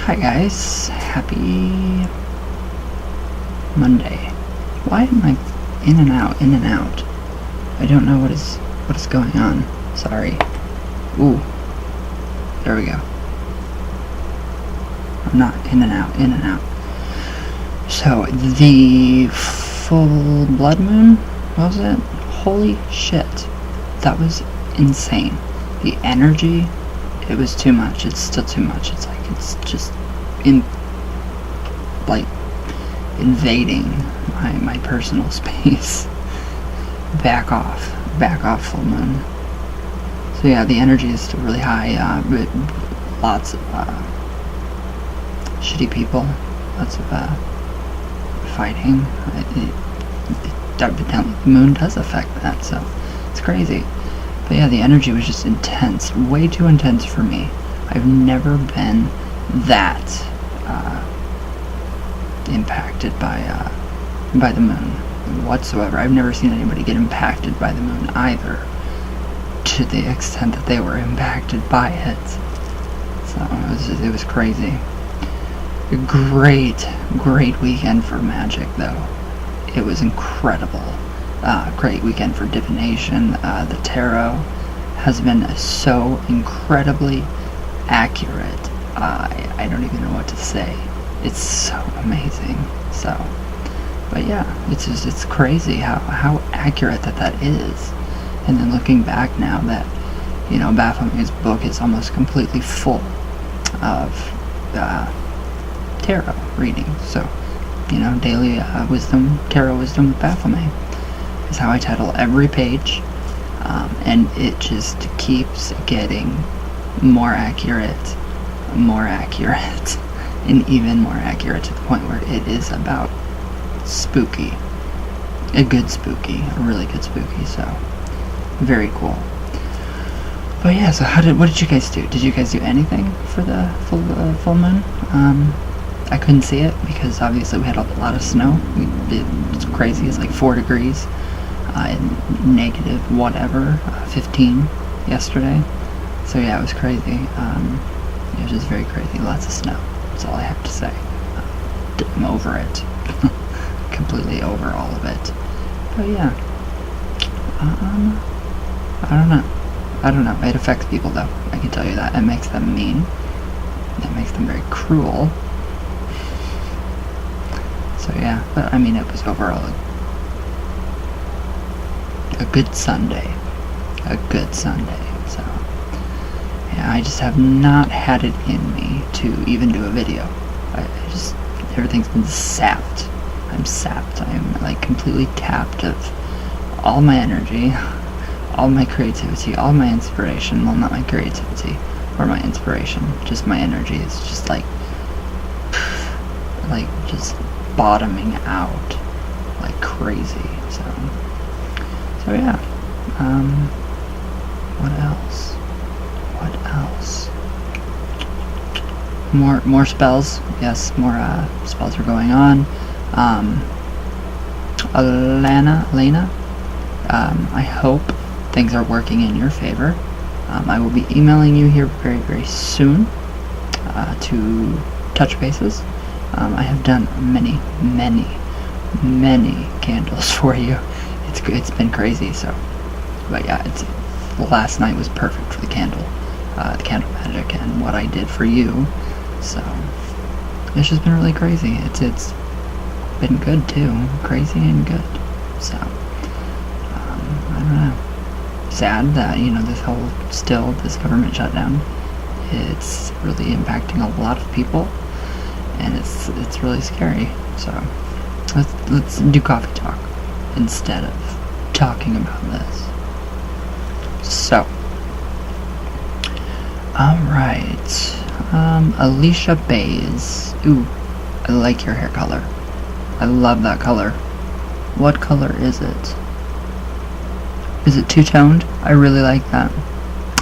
Hi guys, happy Monday. Why am I in and out? I don't know what is going on. Sorry. Ooh. There we go. I'm not in and out. So, the full blood moon, what was it? Holy shit. That was insane. The energy, it was too much. It's still too much. It's just invading my personal space. Back off full moon. So yeah, the energy is still really high. Lots of shitty people. Lots of fighting. The moon does affect that, so it's crazy. But yeah, the energy was just intense. Way too intense for me. I've never been that impacted by the moon whatsoever. I've never seen anybody get impacted by the moon either, to the extent that they were impacted by it. So it was crazy. A great weekend for magic, though. It was incredible. Great weekend for divination. The tarot has been so incredibly accurate. I don't even know what to say. It's so amazing. So, but yeah, it's crazy how accurate that is. And then looking back now that, Baphomet's book is almost completely full of tarot reading. So, daily wisdom, tarot wisdom with Baphomet is how I title every page, and it just keeps getting more accurate, and even more accurate, to the point where it is about spooky. A really good spooky, so very cool. But yeah, so what did you guys do? Did you guys do anything for the full moon? I couldn't see it because obviously we had a lot of snow. It's crazy. It's like 4 degrees, and negative 15 yesterday. So yeah, it was crazy. It was just very crazy. Lots of snow. That's all I have to say. I'm over it. Completely over all of it. But yeah. I don't know. It affects people, though. I can tell you that. It makes them mean. It makes them very cruel. So yeah, but I mean, it was overall a good Sunday. So yeah, I just have not had it in me to even do a video. Everything's been sapped. I'm sapped. I'm like completely tapped of all my energy, all my creativity, all my inspiration. Well, not my creativity or my inspiration, just my energy is just like just bottoming out like crazy. So yeah. What else? More spells. Yes, more spells are going on. Elena, I hope things are working in your favor. I will be emailing you here very, very soon to touch bases. I have done many candles for you. It's been crazy. So, but yeah, last night was perfect for the candle magic and what I did for you. So it's just been really crazy. It's been good too, crazy and good. So I don't know. Sad that this government shutdown. It's really impacting a lot of people, and it's really scary. So let's do coffee talk instead of talking about this. So, alright. Alicia Bays. Ooh, I like your hair color. I love that color. What color is it? Is it two-toned? I really like that.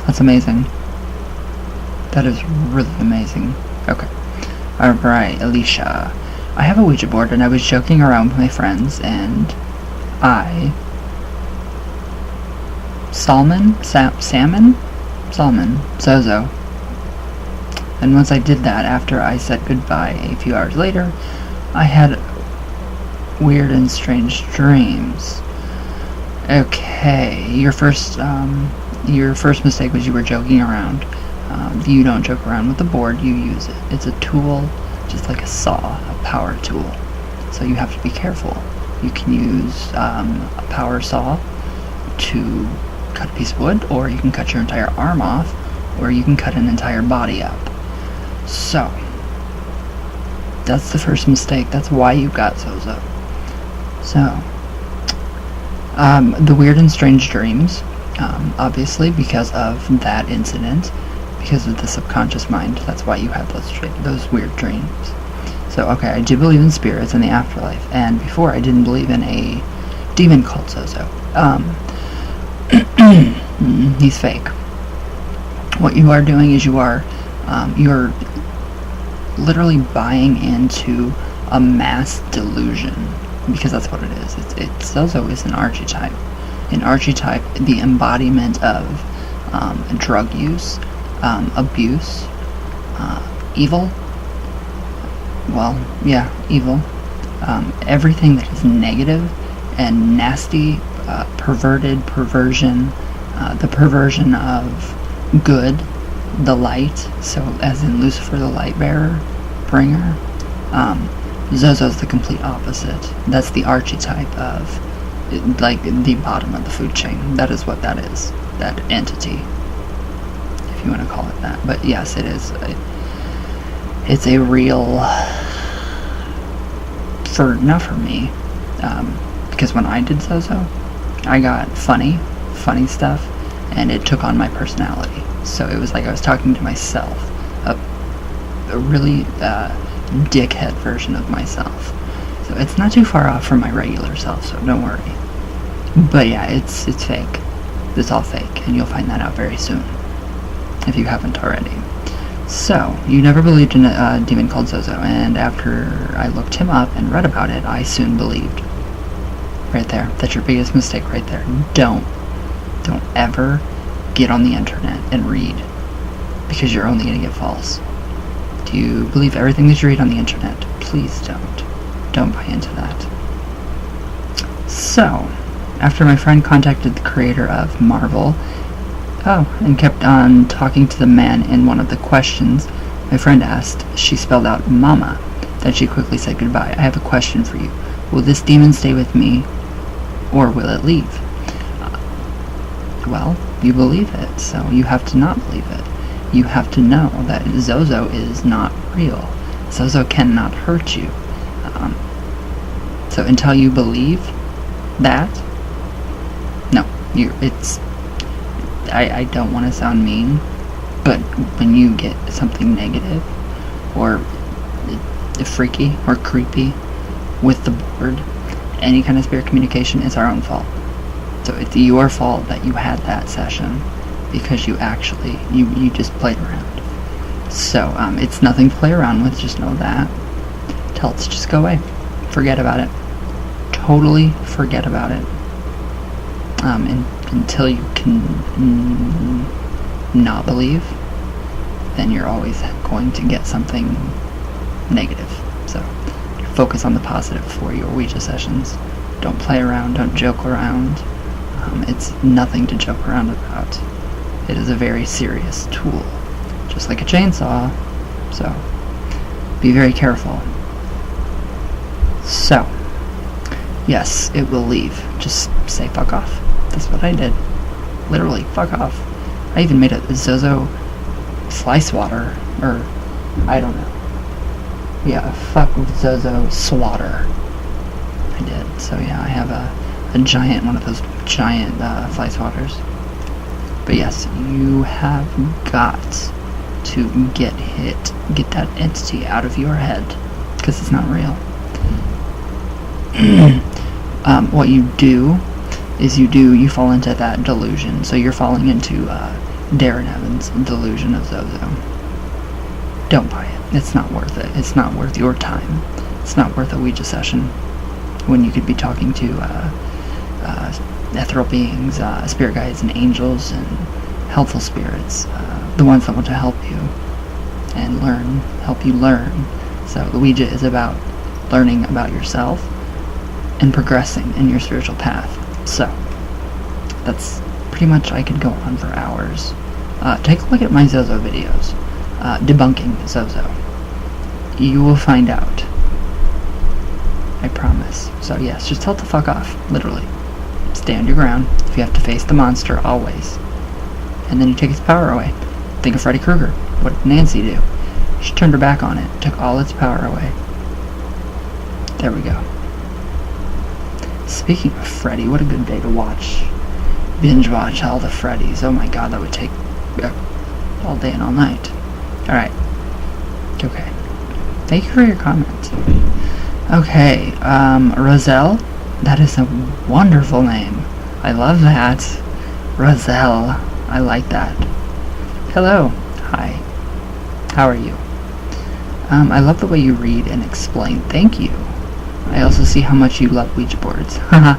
That's amazing. That is really amazing. Okay. Alright, Alicia. I have a Ouija board, and I was joking around with my friends, and Zozo. And once I did that, after I said goodbye a few hours later, I had weird and strange dreams. Okay, your first mistake was you were joking around. You don't joke around with the board, you use it. It's a tool, just like a saw, a power tool. So you have to be careful. You can use a power saw to cut a piece of wood, or you can cut your entire arm off, or you can cut an entire body up. So, that's the first mistake. That's why you got Zozo. So, the weird and strange dreams, obviously because of that incident, because of the subconscious mind, that's why you had those weird dreams. So, okay, I do believe in spirits and the afterlife, and before I didn't believe in a demon called Zozo. He's fake. What you are doing is you're literally buying into a mass delusion, because that's what it is. Zozo is an archetype. An archetype, the embodiment of drug use, abuse, evil. Well, yeah, evil. Everything that is negative and nasty, perversion, the perversion of good, the light, so as in Lucifer the light bearer, bringer. Zozo's the complete opposite. That's the archetype of, like, the bottom of the food chain. That is what that is. That entity, if you want to call it that. But yes, it is. It's a real, not for me, because when I did Zozo, I got funny stuff, and it took on my personality. So it was like I was talking to myself, a really dickhead version of myself. So it's not too far off from my regular self, so don't worry. But yeah, it's fake. It's all fake, and you'll find that out very soon, if you haven't already. So, you never believed in a demon called Zozo, and after I looked him up and read about it, I soon believed. Right there. That's your biggest mistake right there. Don't ever get on the internet and read, because you're only going to get false. Do you believe everything that you read on the internet? Please don't. Don't buy into that. So, after my friend contacted the creator of Marvel, and kept on talking to the man in one of the questions my friend asked, she spelled out Mama. Then she quickly said goodbye. I have a question for you. Will this demon stay with me, or will it leave? Well, you believe it, so you have to not believe it. You have to know that Zozo is not real. Zozo cannot hurt you. So until you believe that, no, I don't want to sound mean, but when you get something negative or freaky or creepy with the board, any kind of spirit communication is our own fault. So it's your fault that you had that session, because you actually, you just played around. So it's nothing to play around with, just know that. Tell it to just go away. Forget about it. Totally forget about it. Until you can not believe, then you're always going to get something negative. So focus on the positive for your Ouija sessions. Don't play around, don't joke around. It's nothing to joke around about. It is a very serious tool, just like a chainsaw, so be very careful. So, yes, it will leave. Just say fuck off. That's what I did. Literally, fuck off. I even made a Zozo fly swatter, or I don't know. Yeah, fuck with Zozo swatter. I did. So yeah, I have a giant, one of those giant fly swatters. But yes, you have got to get that entity out of your head, because it's not real. What you do is you fall into that delusion. So you're falling into Darren Evans' delusion of Zozo. Don't buy it. It's not worth it. It's not worth your time. It's not worth a Ouija session when you could be talking to ethereal beings, spirit guides and angels and helpful spirits, the ones that want to help you and help you learn. So the Ouija is about learning about yourself and progressing in your spiritual path. So that's pretty much, I could go on for hours. Take a look at my Zozo videos, debunking Zozo. You will find out. I promise. So yes, just tell it to fuck off, literally. Stand your ground. If you have to face the monster, always. And then you take its power away. Think of Freddy Krueger. What did Nancy do? She turned her back on it, took all its power away. There we go. Speaking of Freddy, what a good day to binge watch all the Freddys. Oh my god, that would take all day and all night. Alright. Okay. Thank you for your comment. Okay, Roselle? That is a wonderful name. I love that. Roselle. I like that. Hello. Hi. How are you? I love the way you read and explain. Thank you. I also see how much you love Ouija boards. Haha.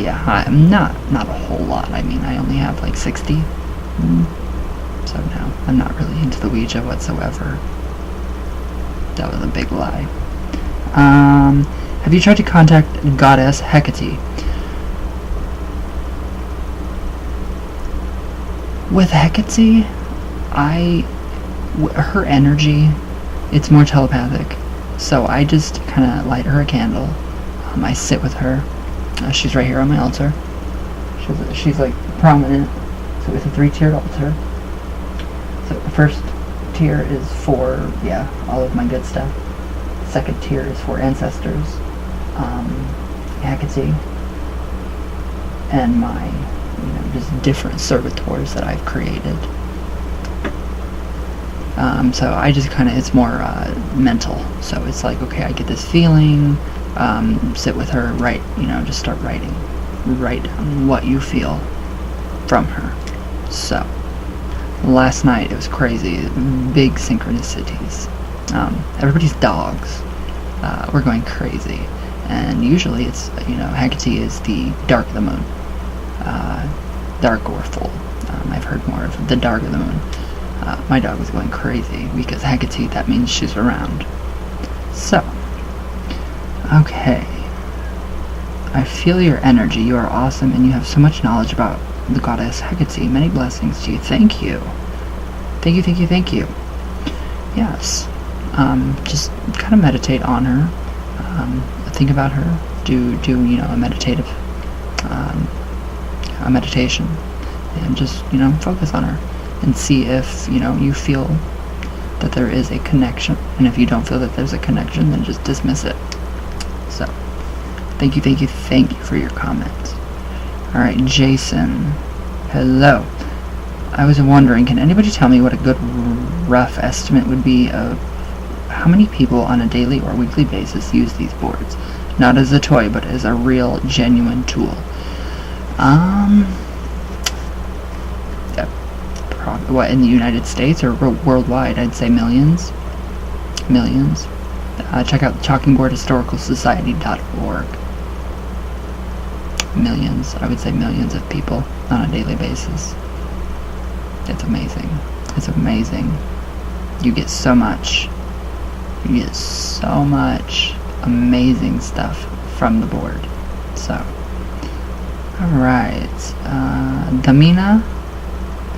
Yeah, I'm not a whole lot. I mean, I only have like 60. So no, I'm not really into the Ouija whatsoever. That was a big lie. Have you tried to contact Goddess Hecate? With Hecate, her energy, it's more telepathic. So I just kind of light her a candle. I sit with her. She's right here on my altar. She's like prominent. So it's a 3-tiered altar. So the first tier is for, all of my good stuff. Second tier is for ancestors, Hecate, and my, just different servitors that I've created. So I just kind of, it's more mental. So it's like, okay, I get this feeling, sit with her, write, just start writing. Write down what you feel from her. So, last night it was crazy, big synchronicities. Everybody's dogs were going crazy. And usually it's, Hecate is the dark of the moon. Dark or full. I've heard more of the dark of the moon. My dog was going crazy because Hecate, that means she's around. So, okay. I feel your energy. You are awesome and you have so much knowledge about the goddess Hecate. Many blessings to you. Thank you. Thank you, thank you, thank you. Yes. Just kind of meditate on her. Think about her. Do a meditation. And just, focus on her. And see if, you feel that there is a connection. And if you don't feel that there's a connection, then just dismiss it. So, thank you for your comment. Alright, Jason. Hello. I was wondering, can anybody tell me what a good rough estimate would be of how many people on a daily or weekly basis use these boards? Not as a toy, but as a real, genuine tool. What, in the United States or worldwide? I'd say millions. Millions. Check out talkingboardhistoricalsociety.org. Millions. I would say millions of people on a daily basis. It's amazing. It's amazing. You get so much. You get so much amazing stuff from the board. So, alright.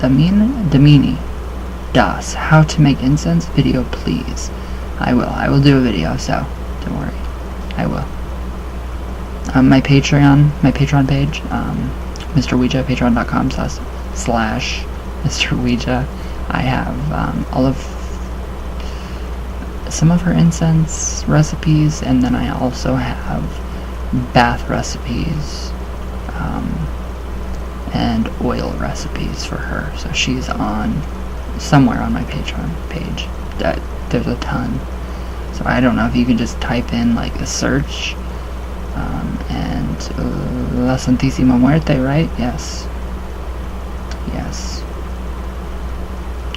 Damini Das. How to make incense video, please. I will do a video, so don't worry. I will. My Patreon page, Mr. Ouija, patreon.com/Mr. Ouija. I have some of her incense recipes, and then I also have bath recipes and oil recipes for her. So she's on somewhere on my Patreon page. There's a ton. So I don't know if you can just type in like a search and La Santísima Muerte, right? Yes.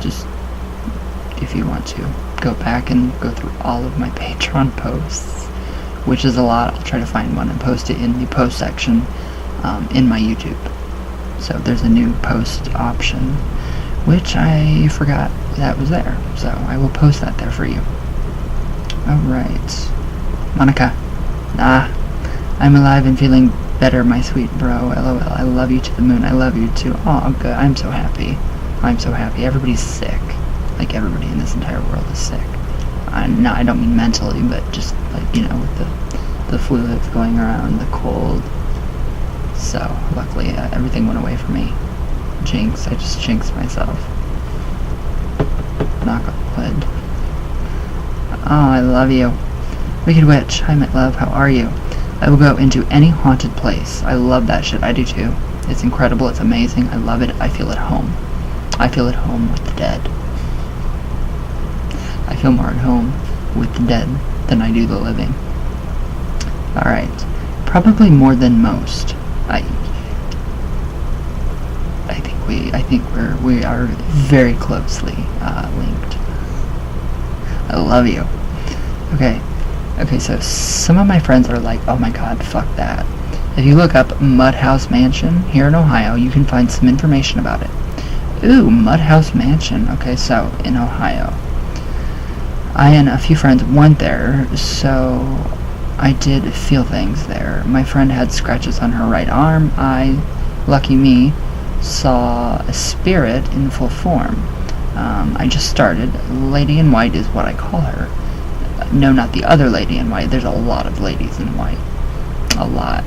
Just if you want to go back and go through all of my Patreon posts, which is a lot. I'll try to find one and post it in the post section in my YouTube. So there's a new post option. which I forgot that was there. So I will post that there for you. Alright. Monica. I'm alive and feeling better, my sweet bro. LOL. I love you to the moon. I love you too. Oh, good. I'm so happy. I'm so happy. Everybody's sick. Like, everybody in this entire world is sick. No, I don't mean mentally, but just, like, you know, with the flu that's going around, the cold. So, luckily, everything went away from me. Jinx. I just jinxed myself. Knock on wood. Oh, I love you. Wicked Witch. Hi, my love. How are you? I will go into any haunted place. I love that shit. I do too. It's incredible. It's amazing. I love it. I feel at home. I feel at home with the dead. I feel more at home with the dead than I do the living. Alright. Probably more than most. I think we are very closely linked. I love you. Okay, so some of my friends are like, oh my god, fuck that. If you look up Mud House Mansion here in Ohio, you can find some information about it. Ooh, Mud House Mansion. Okay, so in Ohio. I and a few friends went there, so I did feel things there. My friend had scratches on her right arm. I, lucky me, saw a spirit in full form. I just started. Lady in White is what I call her. No, not the other Lady in White. There's a lot of ladies in white. A lot.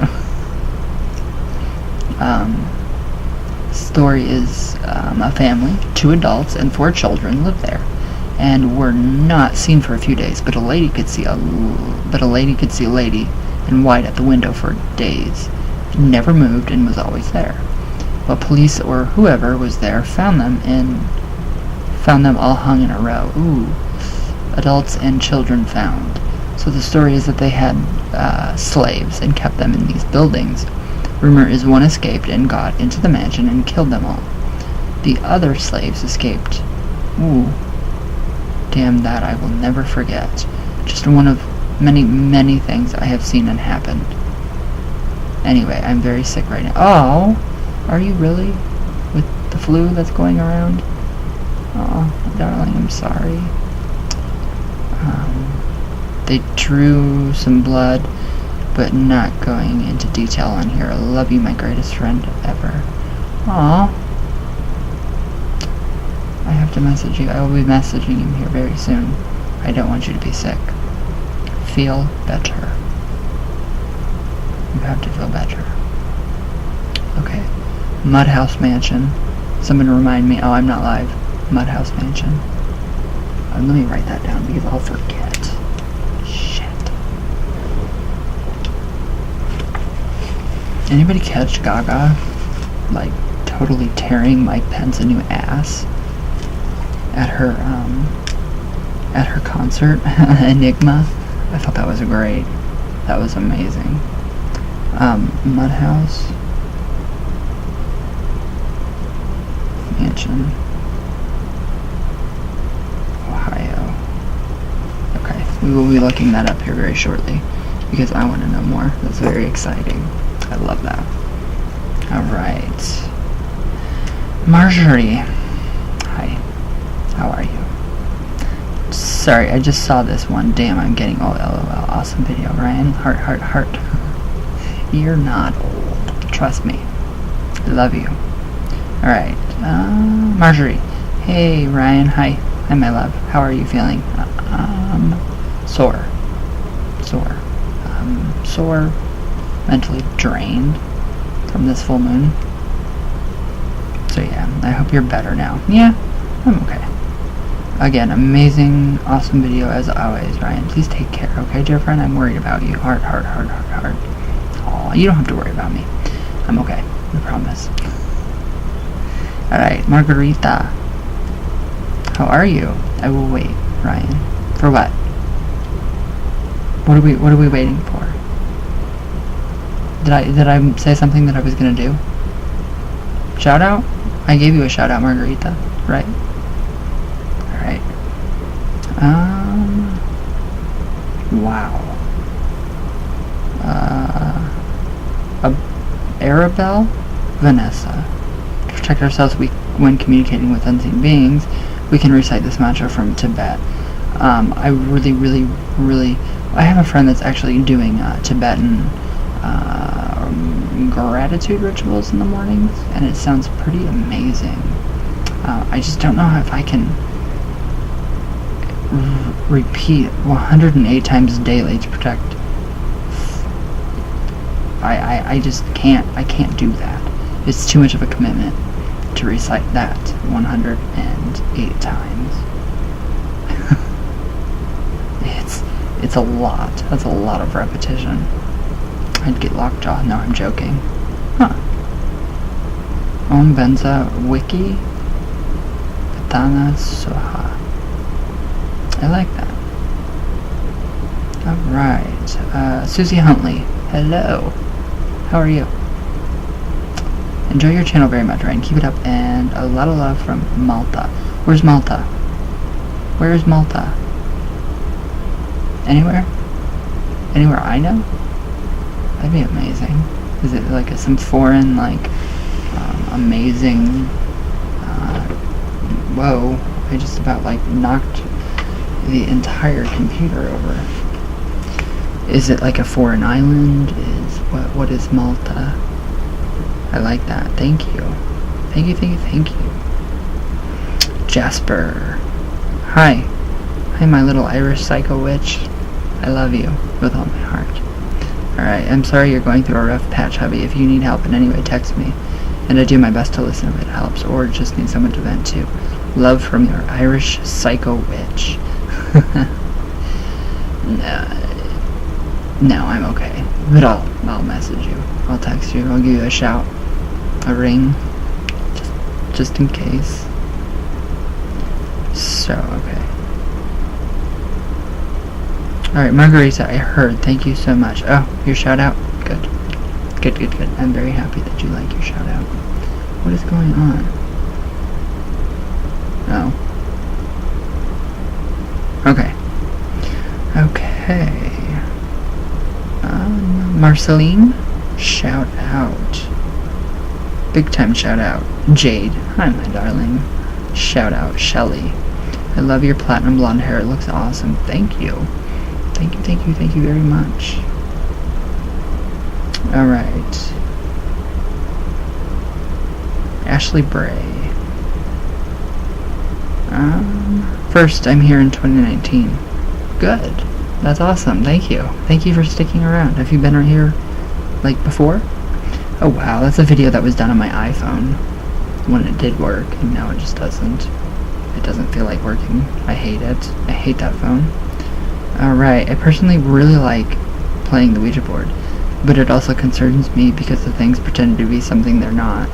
Story is a family, 2 adults and 4 children live there, and were not seen for a few days. But a lady could see a lady in white at the window for days. Never moved and was always there. But police or whoever was there found them all hung in a row. Ooh. Adults and children found. So the story is that they had slaves and kept them in these buildings. Rumor is one escaped and got into the mansion and killed them all. The other slaves escaped. Ooh. Damn, that I will never forget. Just one of many, many things I have seen and happened. Anyway, I'm very sick right now. Oh, are you really? With the flu that's going around? Oh, darling, I'm sorry. They drew some blood, but not going into detail on here. I love you, my greatest friend ever. Aww. I have to message you. I will be messaging him here very soon. I don't want you to be sick. Feel better. You have to feel better. Okay. Mud House Mansion. Someone remind me. Oh, I'm not live. Mud House Mansion. Let me write that down because I'll forget. Shit. Anybody catch Gaga, like, totally tearing Mike Pence a new ass at her concert, Enigma? I thought that was great. That was amazing. Mud House Mansion, Ohio. Okay, we will be looking that up here very shortly because I want to know more. That's very exciting. I love that. Alright. Marjorie. Hi. How are you? Sorry, I just saw this one. Damn, I'm getting all LOL. Awesome video, Ryan. Heart, heart, heart. You're not old. Trust me. I love you. Alright. Marjorie. Hey, Ryan. Hi. Hi, my love. How are you feeling? Sore. Sore. Mentally drained from this full moon. So yeah, I hope you're better now. Yeah, I'm okay. Again, amazing, awesome video as always, Ryan. Please take care, okay, dear friend? I'm worried about you. Heart, heart, heart, heart, heart. Aw, you don't have to worry about me. I'm okay, I promise. Alright, Margarita. How are you? I will wait, Ryan. For what? What are we waiting for? Did I say something that I was gonna do? Shout out? I gave you a shout out, Margarita, right? Alright. Wow. Arabelle? Vanessa. To protect ourselves, we when communicating with unseen beings, we can recite this mantra from Tibet. I have a friend that's actually doing Tibetan gratitude rituals in the mornings, and it sounds pretty amazing. I just don't know if I can repeat 108 times daily to protect. I just can't. I can't do that. It's too much of a commitment to recite that 108 times. It's a lot. That's a lot of repetition. I'd get lockjaw. No, I'm joking. Huh. Om Benza Wiki Patana Soha. I like that. Alright. Susie Huntley. Hello. How are you? Enjoy your channel very much, Ryan. Keep it up, and a lot of love from Malta. Where's Malta? Where's Malta? Anywhere? Anywhere I know? That'd be amazing. Is it like some foreign, like, amazing, whoa, I just about, like, knocked the entire computer over. Is it like a foreign island? What is Malta? I like that. Thank you. Thank you. Jasper. Hi, my little Irish psycho witch. I love you with all my heart. Alright, I'm sorry you're going through a rough patch, hubby. If you need help in any way, text me. And I do my best to listen if it helps, or just need someone to vent to. Love from your Irish psycho witch. No, I'm okay. But I'll message you. I'll text you. I'll give you a shout. A ring. Just in case. So, okay. Alright, Margarita, I heard. Thank you so much. Oh, your shout out? Good. Good. I'm very happy that you like your shout out. What is going on? Oh. Okay. Marceline, shout out. Big time shout out. Jade, hi my darling. Shout out. Shelly, I love your platinum blonde hair. It looks awesome. Thank you. Thank you very much. Alright. Ashley Bray. First, I'm here in 2019. Good. That's awesome. Thank you. Thank you for sticking around. Have you been here, like, before? Oh, wow. That's a video that was done on my iPhone when it did work, and now it just doesn't. It doesn't feel like working. I hate it. I hate that phone. Alright. I personally really like playing the Ouija board, but it also concerns me because the things pretend to be something they're not,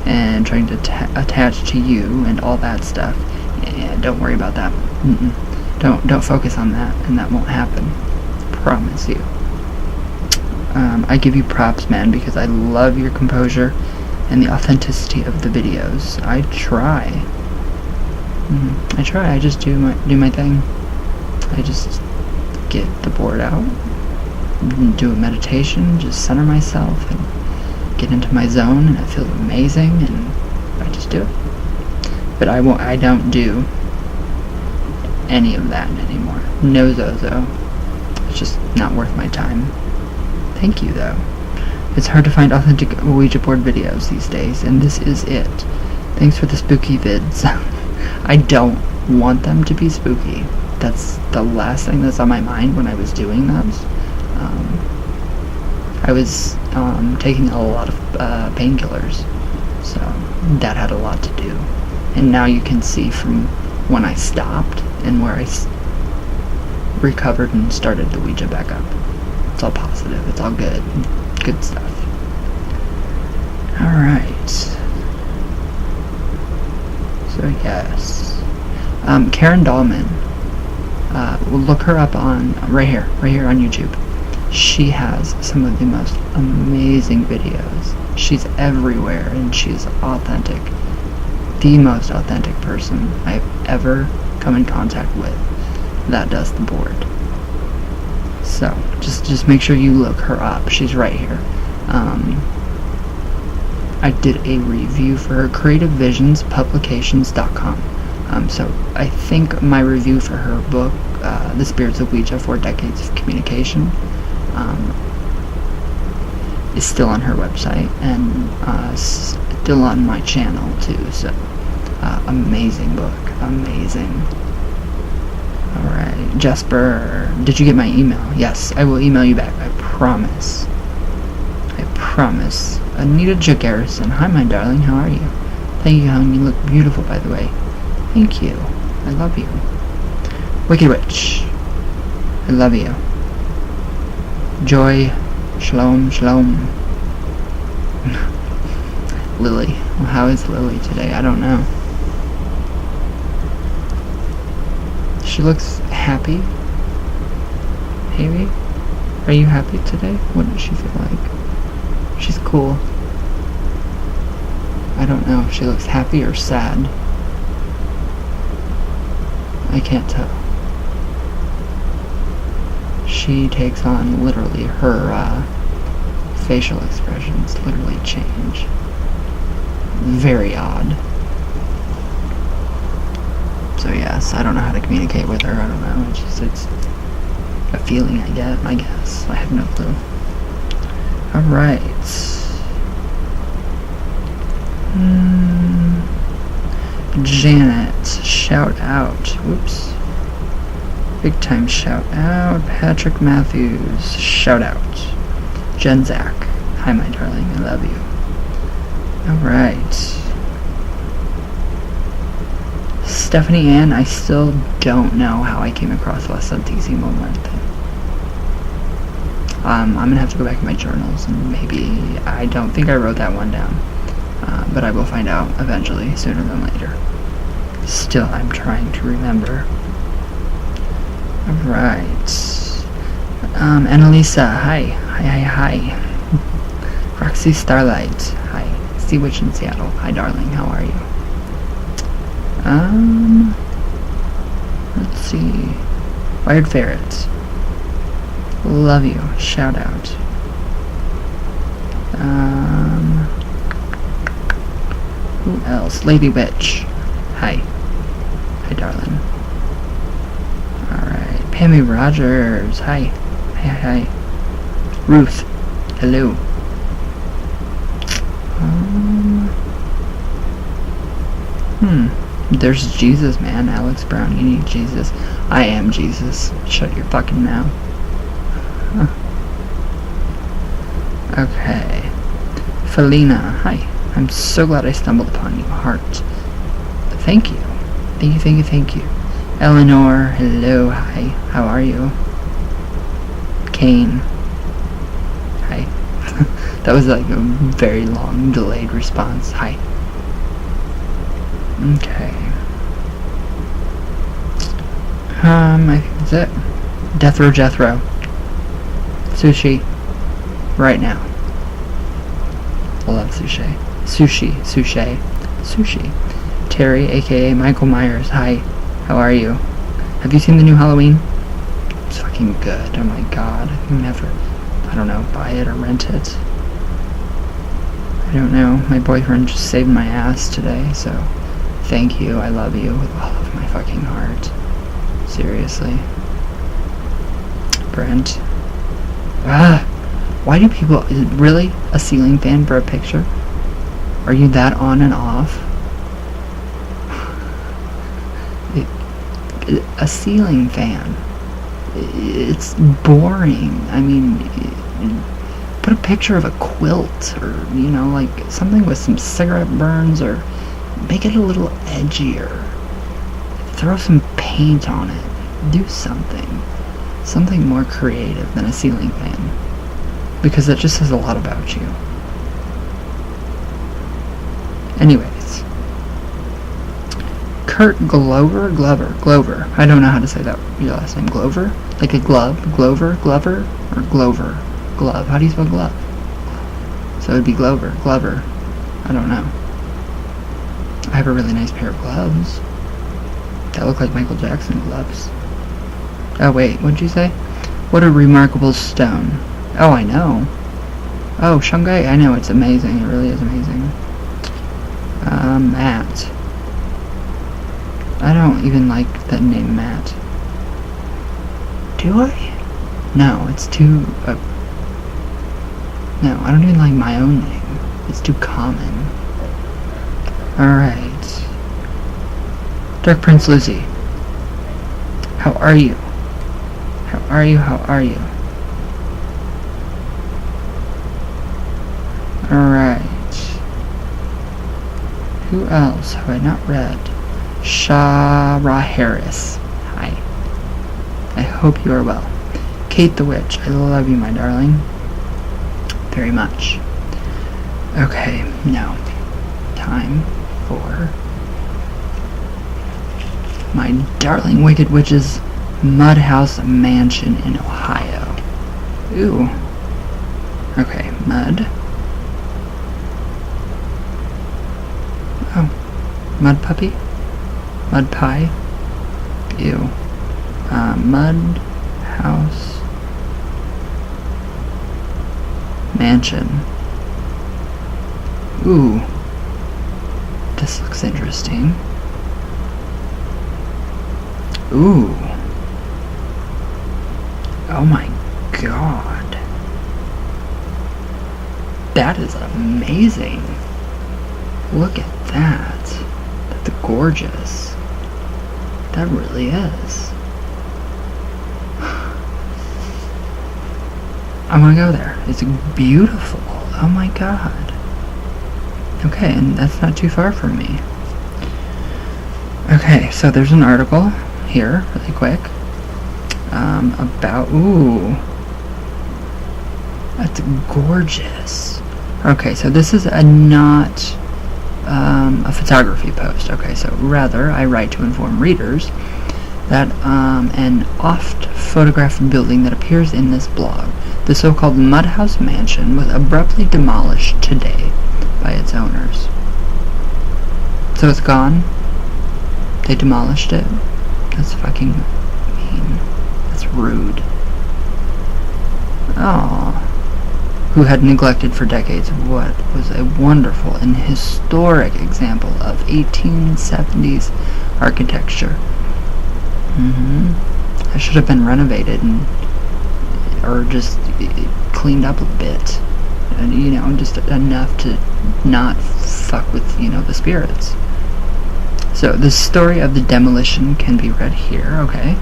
and trying to attach to you and all that stuff. Yeah, don't worry about that. Don't focus on that, and that won't happen. Promise you. I give you props, man, because I love your composure and the authenticity of the videos. I try. I just do my thing. I just get the board out, do a meditation, just center myself, and get into my zone, and it feels amazing, and I just do it. But I don't do any of that anymore. No Zozo. It's just not worth my time. Thank you, though. It's hard to find authentic Ouija board videos these days, and this is it. Thanks for the spooky vids. I don't want them to be spooky. That's the last thing that's on my mind when I was doing those. I was taking a lot of painkillers, so that had a lot to do. And now you can see from when I stopped and where I recovered and started the Ouija back up. It's all positive. It's all good. Good stuff. Alright. So, yes. Karen Dahlman. We'll look her up on, right here on YouTube. She has some of the most amazing videos. She's everywhere, and she's authentic. The most authentic person I've ever come in contact with that does the board. So, just make sure you look her up. She's right here. I did a review for her, creativevisions.publications.com. So I think my review for her book, The Spirits of Ouija, 4 Decades of Communication, is still on her website and still on my channel too. So amazing book, amazing. Alright, Jesper, did you get my email? Yes, I will email you back, I promise. I promise. Anita J. Garrison, hi my darling, how are you? Thank you, hon, you look beautiful by the way. Thank you, I love you. Wicked Witch, I love you. Joy, shalom, shalom. Lily, well, how is Lily today? I don't know. She looks happy. Maybe? Are you happy today? What does she feel like? She's cool. I don't know if she looks happy or sad. I can't tell. She takes on literally her facial expressions literally change. Very odd. So yes, I don't know how to communicate with her. I don't know. It's a feeling I get, I guess. I have no clue. Alright. Janet, shout out. Whoops. Big time shout out. Patrick Matthews, shout out. Jen Zach, hi my darling, I love you. Alright. Stephanie Ann, I still don't know how I came across La Santissimo Muerte. I'm gonna have to go back in my journals and maybe, I don't think I wrote that one down. But I will find out eventually, sooner than later. Still, I'm trying to remember. Alright. Annalisa, hi. Hi. Roxy Starlight, hi. Sea Witch in Seattle, hi darling, how are you? Let's see. Wired Ferret, love you, shout out. Who else? Lady Witch, hi. Hi darling. Alright. Pammy Rogers, hi. Hi. Ruth, hello. There's Jesus, man. Alex Brown, you need Jesus. I am Jesus. Shut your fucking mouth. Okay. Felina, hi. I'm so glad I stumbled upon you. Heart. Thank you. Thank you. Eleanor, hello, hi. How are you? Kane. Hi. That was like a very long, delayed response. Hi. Okay. I think that's it. Jethro. Sushi. Right now. I love sushi. Sushi. Terry, aka Michael Myers. Hi. How are you? Have you seen the new Halloween? It's fucking good. Oh my god. I can never, I don't know, buy it or rent it. I don't know. My boyfriend just saved my ass today, so thank you. I love you with all of my fucking heart. Seriously. Brent. Why do people... Is it really a ceiling fan for a picture? Are you that on and off? A ceiling fan. It's boring. I mean, put a picture of a quilt or, you know, like something with some cigarette burns, or make it a little edgier. Throw some paint on it. Do something. Something more creative than a ceiling fan. Because that just says a lot about you. Anyways. Kurt Glover? Glover. I don't know how to say that, your last name. Glover? Like a glove? Glover? Or Glover? Glove. How do you spell glove? So it would be Glover. Glover. I don't know. I have a really nice pair of gloves that look like Michael Jackson gloves. Oh wait, what'd you say? What a remarkable stone. Oh, I know. Oh, Shanghai, I know, it's amazing. It really is amazing. Matt. I don't even like that name, Matt. Do I? No, it's too... no, I don't even like my own name. It's too common. Alright. Dark Prince Lucy. How are you? How are you? How are you? Alright. Who else have I not read? Shara Harris. Hi. I hope you are well. Kate the Witch. I love you, my darling. Very much. Okay, now. Time for my darling Wicked Witch's Mudhouse Mansion in Ohio. Ooh. Okay, mud. Oh. Mud puppy? Mud pie? Ew. Mud house mansion. Ooh. This looks interesting. Ooh. Oh my god. That is amazing. Look at that. That's gorgeous. That really is. I want to go there. It's beautiful. Oh my god. Okay, and that's not too far from me. Okay, so there's an article here, really quick, about, ooh, that's gorgeous. Okay, so this is not a photography post. Okay, so rather I write to inform readers that an oft photographed building that appears in this blog, the so-called Mudhouse Mansion, was abruptly demolished today by its owners. So it's gone? They demolished it? That's fucking mean. That's rude. Aww. Who had neglected for decades what was a wonderful and historic example of 1870s architecture. It should have been renovated or just cleaned up a bit. And, you know, just enough to not fuck with, you know, the spirits. So, the story of the demolition can be read here, okay?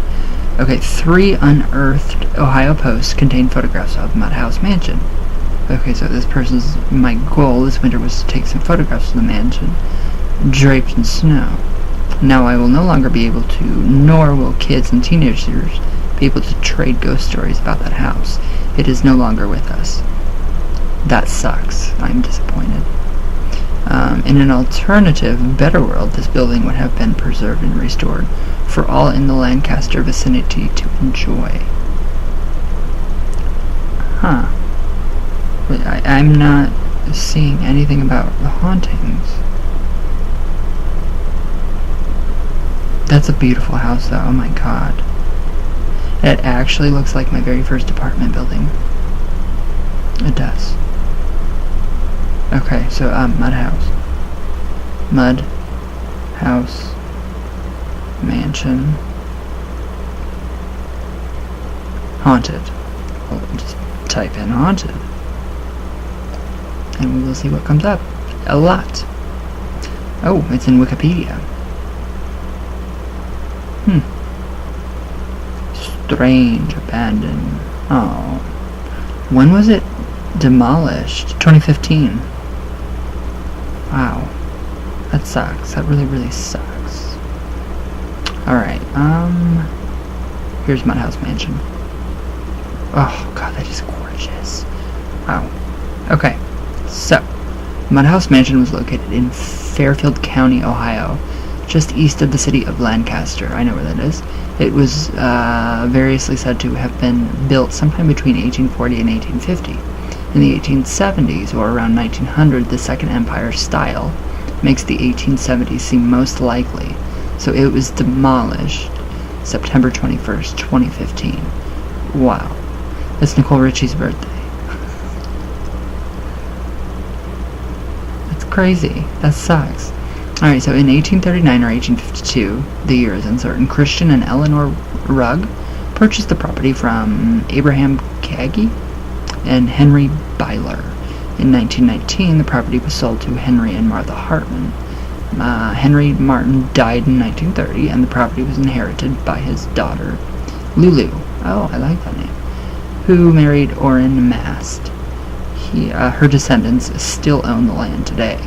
Okay, 3 unearthed Ohio posts contain photographs of Mudhouse Mansion. Okay, so this person's, my goal this winter was to take some photographs of the mansion, draped in snow. Now I will no longer be able to, nor will kids and teenagers be able to trade ghost stories about that house. It is no longer with us. That sucks. I'm disappointed. In an alternative, better world, this building would have been preserved and restored for all in the Lancaster vicinity to enjoy. Huh. I'm not seeing anything about the hauntings. That's a beautiful house, though. Oh my god. It actually looks like my very first apartment building. It does. Okay, so, Mudhouse. Mudhouse Mansion. Haunted. Well, just type in haunted. And we will see what comes up. A lot. Oh, it's in Wikipedia. Strange, abandoned. Oh. When was it demolished? 2015. Wow. That sucks. That really, really sucks. Alright, here's Mudhouse Mansion. Oh, god, that is gorgeous. Wow. Okay, so, Mudhouse Mansion was located in Fairfield County, Ohio, just east of the city of Lancaster. I know where that is. It was variously said to have been built sometime between 1840 and 1850. In the 1870s, or around 1900, the Second Empire style makes the 1870s seem most likely, so it was demolished September 21st, 2015. Wow. That's Nicole Richie's birthday. crazy. That sucks. Alright, so in 1839 or 1852, the year is uncertain, Christian and Eleanor Rugg purchased the property from Abraham Kagi and Henry Byler. In 1919, the property was sold to Henry and Martha Hartman. Henry Martin died in 1930, and the property was inherited by his daughter, Lulu. Oh, I like that name. Who married Orrin Mast. Her descendants still own the land today.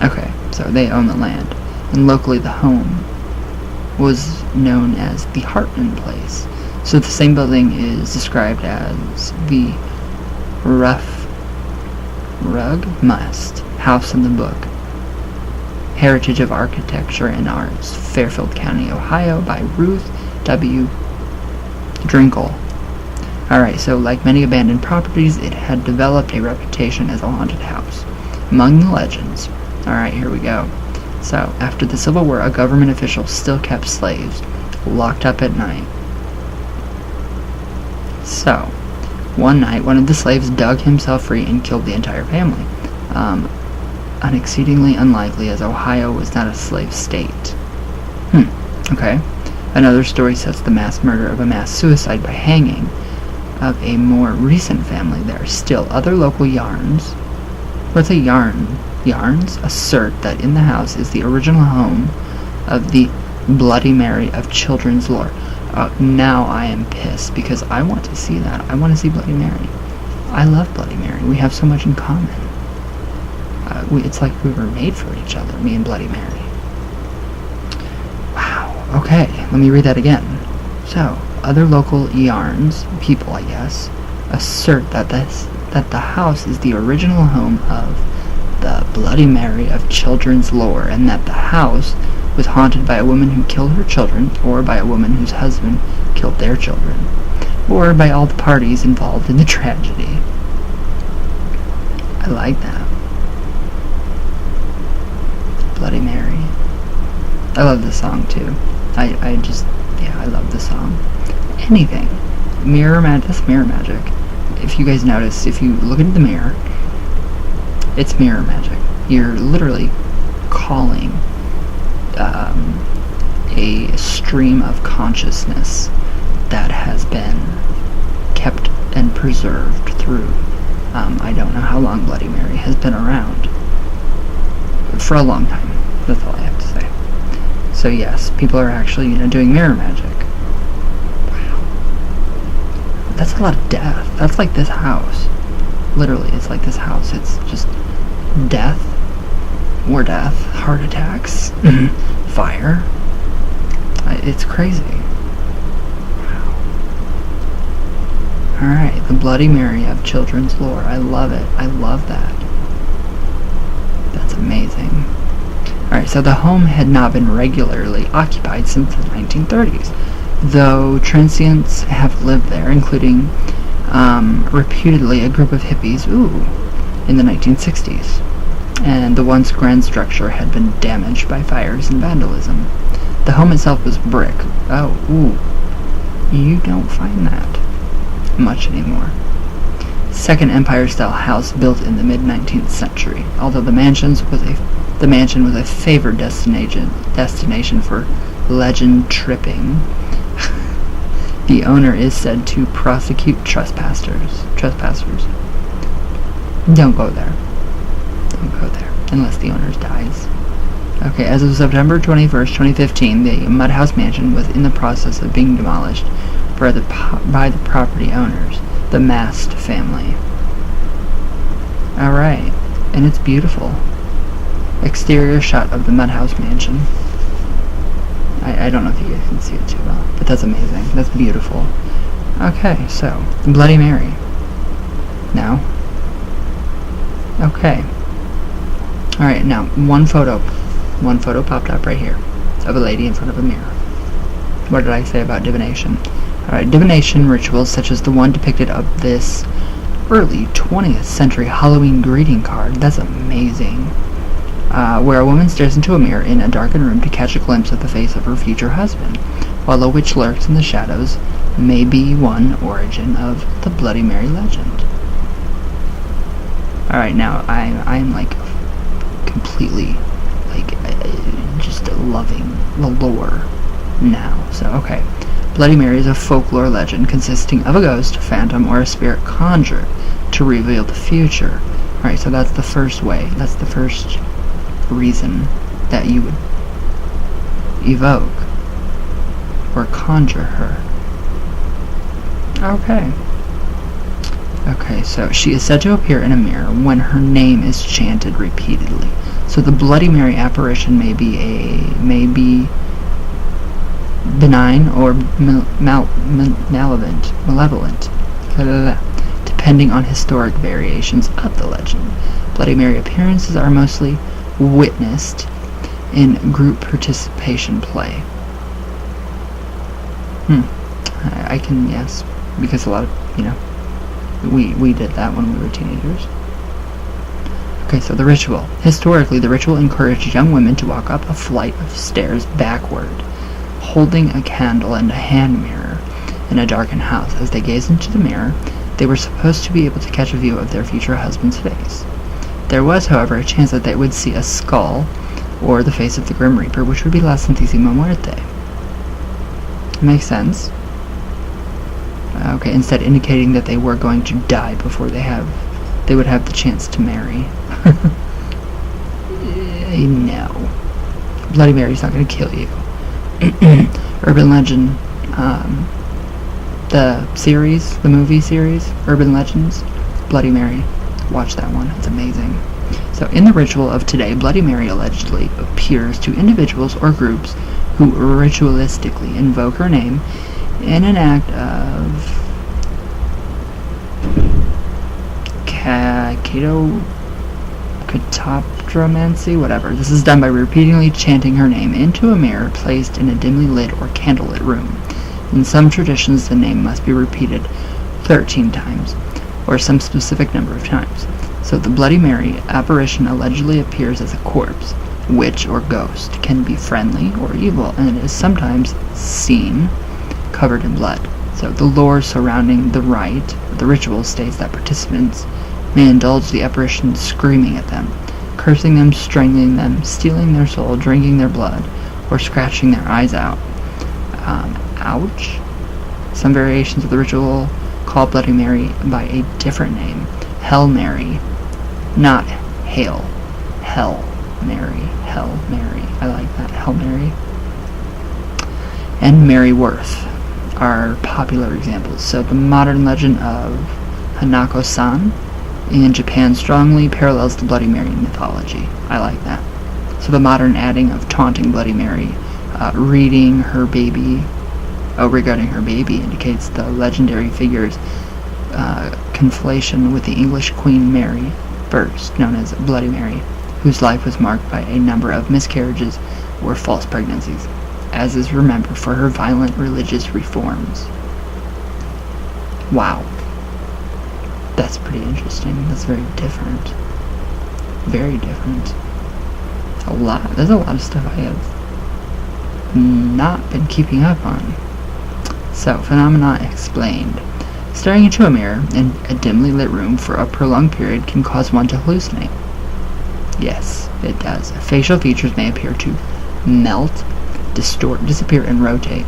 Okay, so they own the land. And locally, the home was known as the Hartman Place. So the same building is described as the Rugg Mast House in the book Heritage of Architecture and Arts, Fairfield County, Ohio, by Ruth W. Drinkle. Alright, so like many abandoned properties, it had developed a reputation as a haunted house. Among the legends, alright, here we go. So, after the Civil War, a government official still kept slaves locked up at night. So, one night, one of the slaves dug himself free and killed the entire family. Exceedingly unlikely, as Ohio was not a slave state. Okay. Another story sets the mass murder of a mass suicide by hanging of a more recent family there. Still, other local yarns, what's a yarn? Yarns assert that in the house is the original home of the Bloody Mary of children's lore. Now I am pissed because I want to see that. I want to see Bloody Mary. I love Bloody Mary. We have so much in common. It's like we were made for each other, me and Bloody Mary. Wow. Okay, let me read that again. So, other local yarns, people I guess, assert that the house is the original home of the Bloody Mary of children's lore, and that the house was haunted by a woman who killed her children, or by a woman whose husband killed their children, or by all the parties involved in the tragedy. I like that. Bloody Mary. I love this song too. I love this song. Anything. That's mirror magic. If you guys notice, if you look into the mirror, it's mirror magic. You're literally calling a stream of consciousness that has been kept and preserved through, I don't know how long Bloody Mary has been around. For a long time. That's all I have to say. So yes, people are actually, doing mirror magic. Wow. That's a lot of death. That's like this house. Literally, it's like this house. It's just death, more death, heart attacks, fire. It's crazy. Wow. Alright, the Bloody Mary of children's lore. I love it. I love that. That's amazing. Alright, so the home had not been regularly occupied since the 1930s, though transients have lived there, including reputedly a group of hippies, in the 1960s. And the once grand structure had been damaged by fires and vandalism. The home itself was brick. You don't find that much anymore. Second Empire-style house built in the mid-19th century, although the mansion was a favored destination for legend tripping. The owner is said to prosecute trespassers. Don't go there. Don't go there unless the owner dies. Okay, as of September 21st, 2015, the Mudhouse Mansion was in the process of being demolished by the property owners, the Mast family. Alright, and it's beautiful. Exterior shot of the Mudhouse Mansion. I don't know if you guys can see it too well, but that's amazing. That's beautiful. Okay, so, the Bloody Mary. Now. Okay. Alright, now, one photo popped up right here of a lady in front of a mirror. What did I say about divination? Alright, divination rituals such as the one depicted of this early 20th century Halloween greeting card, that's amazing, where a woman stares into a mirror in a darkened room to catch a glimpse of the face of her future husband, while a witch lurks in the shadows, may be one origin of the Bloody Mary legend. Alright, now I'm like completely, just loving the lore now. So, okay. Bloody Mary is a folklore legend consisting of a ghost, phantom, or a spirit conjured to reveal the future. Alright, so that's the first way. That's the first reason that you would evoke or conjure her. Okay, so she is said to appear in a mirror when her name is chanted repeatedly. So the Bloody Mary apparition may be benign or malevolent, depending on historic variations of the legend. Bloody Mary appearances are mostly witnessed in group participation play. I can, yes, because a lot of, we did that when we were teenagers. Okay, so the ritual. Historically, the ritual encouraged young women to walk up a flight of stairs backward, holding a candle and a hand mirror in a darkened house. As they gazed into the mirror, they were supposed to be able to catch a view of their future husband's face. There was, however, a chance that they would see a skull or the face of the Grim Reaper, which would be La Santísima Muerte. Makes sense. Okay, instead indicating that they were going to die before they would have the chance to marry. No. Bloody Mary's not going to kill you. Urban Legend, the movie series, Urban Legends, Bloody Mary. Watch that one, it's amazing. So in the ritual of today, Bloody Mary allegedly appears to individuals or groups who ritualistically invoke her name in an act of catoptromancy, whatever. This is done by repeatedly chanting her name into a mirror placed in a dimly lit or candlelit room. In some traditions, the name must be repeated 13 times, or some specific number of times. So the Bloody Mary apparition allegedly appears as a corpse, witch, or ghost, can be friendly or evil, and is sometimes seen covered in blood. So the lore surrounding the ritual states that participants may indulge the apparition screaming at them, cursing them, strangling them, stealing their soul, drinking their blood, or scratching their eyes out. Ouch. Some variations of the ritual call Bloody Mary by a different name, Hell Mary, not Hail. Hell Mary. Hell Mary. I like that. Hell Mary. And Mary Worth are popular examples. So the modern legend of Hanako-san in Japan strongly parallels the Bloody Mary mythology. I like that. So the modern adding of taunting Bloody Mary, regarding her baby indicates the legendary figure's conflation with the English Queen Mary I, known as Bloody Mary, whose life was marked by a number of miscarriages or false pregnancies, as is remembered for her violent religious reforms. Wow. That's pretty interesting. That's very different. Very different. There's a lot of stuff I have not been keeping up on. So, phenomena explained. Staring into a mirror in a dimly lit room for a prolonged period can cause one to hallucinate. Yes, it does. Facial features may appear to melt, distort, disappear, and rotate,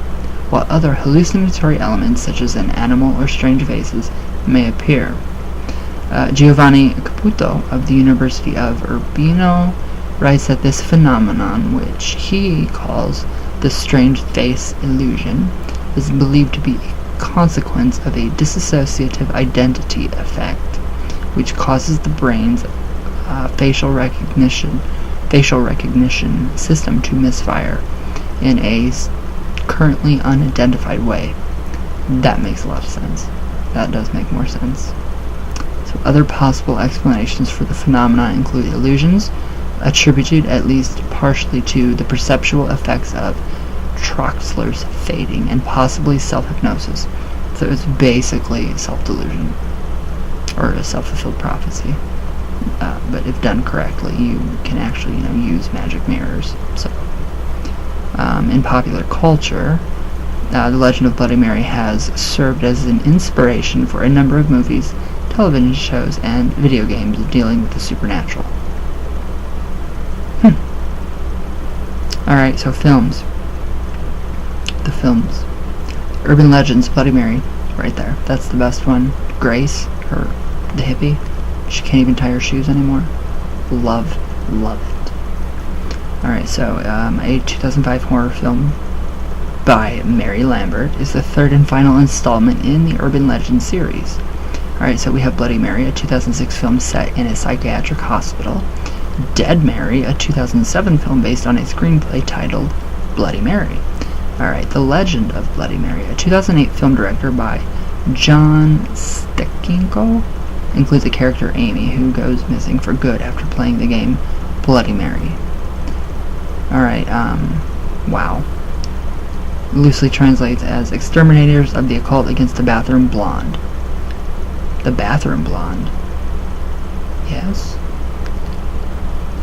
while other hallucinatory elements, such as an animal or strange faces, may appear. Giovanni Caputo of the University of Urbino writes that this phenomenon, which he calls the strange face illusion, is believed to be a consequence of a dissociative identity effect, which causes the brain's facial recognition system to misfire in a currently unidentified way. That makes a lot of sense. That does make more sense. So other possible explanations for the phenomena include illusions attributed at least partially to the perceptual effects of Troxler's fading and possibly self-hypnosis. So it's basically self-delusion or a self-fulfilled prophecy. But if done correctly, you can actually, use magic mirrors. So, in popular culture, the legend of Bloody Mary has served as an inspiration for a number of movies, television shows, and video games dealing with the supernatural. Alright, so films. The films. Urban Legends, Bloody Mary, right there. That's the best one. Grace, the hippie. She can't even tie her shoes anymore. Love it. Alright, so a 2005 horror film by Mary Lambert is the third and final installment in the Urban Legends series. Alright, so we have Bloody Mary, a 2006 film set in a psychiatric hospital. Dead Mary, a 2007 film based on a screenplay titled Bloody Mary. Alright, The Legend of Bloody Mary, a 2008 film directed by John Steckenko, includes the character Amy, who goes missing for good after playing the game Bloody Mary. Alright, wow. Loosely translates as Exterminators of the Occult Against the Bathroom Blonde. The Bathroom Blonde. Yes.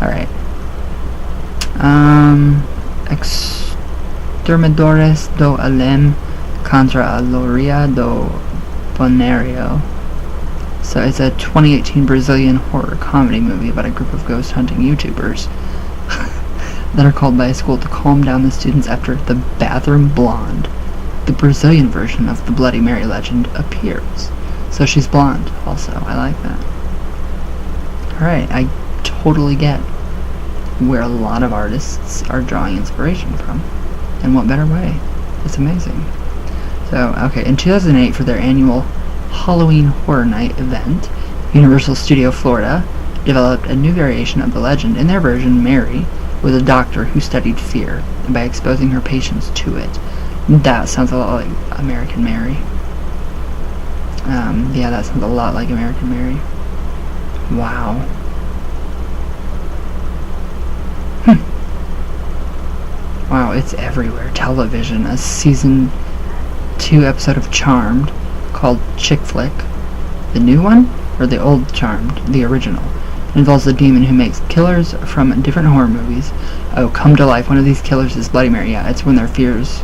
Alright. Exterminadores do Além contra a Loria do Bonario. So it's a 2018 Brazilian horror comedy movie about a group of ghost hunting YouTubers that are called by a school to calm down the students after the Bathroom Blonde, the Brazilian version of the Bloody Mary legend, appears. So she's blonde also. I like that. Alright, I totally get where a lot of artists are drawing inspiration from. And what better way? It's amazing. So, okay, in 2008 for their annual Halloween Horror Night event, Universal Studio Florida developed a new variation of the legend. In their version, Mary was a doctor who studied fear by exposing her patients to it. That sounds a lot like American Mary. Yeah, that sounds a lot like American Mary. Wow. Wow, it's everywhere. Television, a season 2 episode of Charmed called Chick Flick. The new one? Or the old Charmed? The original. It involves a demon who makes killers from different horror movies come to life. One of these killers is Bloody Mary. Yeah, it's when their fears,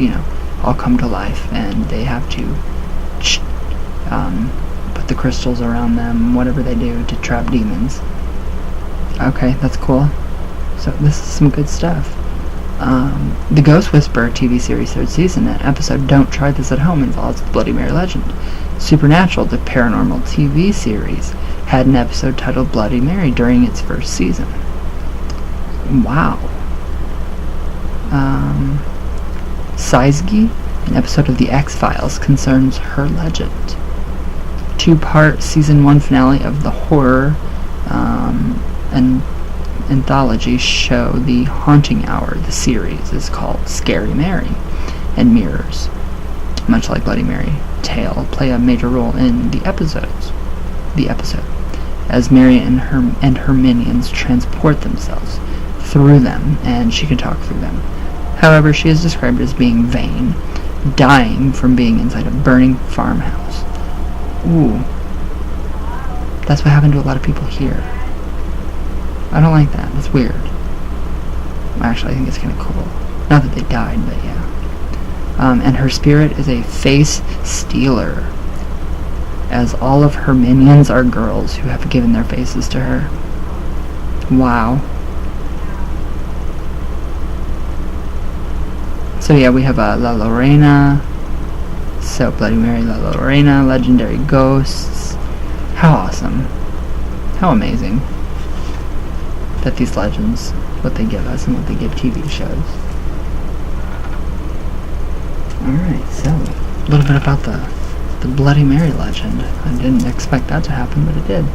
all come to life and they have to put the crystals around them, whatever they do to trap demons. Okay, that's cool. So this is some good stuff. The Ghost Whisperer TV series 3rd season, an episode Don't Try This at Home, involves the Bloody Mary legend. Supernatural, the paranormal TV series, had an episode titled Bloody Mary during its first season. Wow. Seisge, an episode of The X-Files, concerns her legend. 2-part season 1 finale of the horror and anthology show The Haunting Hour. The series is called Scary Mary, and mirrors, much like Bloody Mary tale, play a major role in the episode, as Mary and her minions transport themselves through them, and she can talk through them. However, she is described as being vain, dying from being inside a burning farmhouse. Ooh. That's what happened to a lot of people here. I don't like that. That's weird. Actually, I think it's kind of cool. Not that they died, but yeah. And her spirit is a face stealer, as all of her minions are girls who have given their faces to her. Wow. So yeah, we have La Lorena. So Bloody Mary, La Lorena, Legendary Ghosts. How awesome. How amazing that these legends, what they give us and what they give TV shows. Alright, so a little bit about the Bloody Mary legend. I didn't expect that to happen, but it did.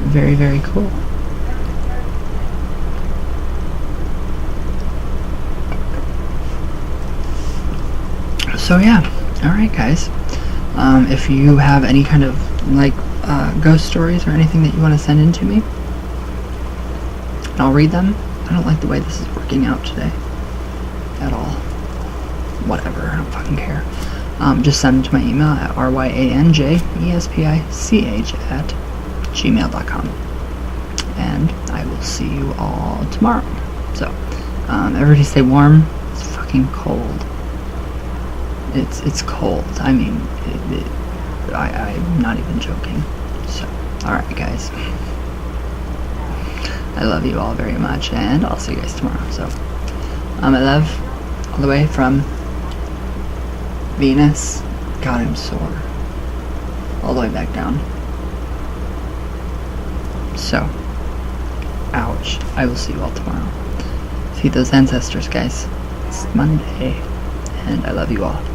Very, very cool. So yeah, alright guys. If you have any kind of ghost stories or anything that you want to send in to me, I'll read them. I don't like the way this is working out today at all. Whatever, I don't fucking care. Just send them to my email at ryanjespich@gmail.com, and I will see you all tomorrow. So everybody stay warm. It's fucking cold. It's cold. I mean, I'm not even joking. So alright guys, I love you all very much, and I'll see you guys tomorrow. So My love, all the way from Venus. God, I'm sore. All the way back down. So, ouch. I will see you all tomorrow. Feed those ancestors, guys. It's Monday, and I love you all.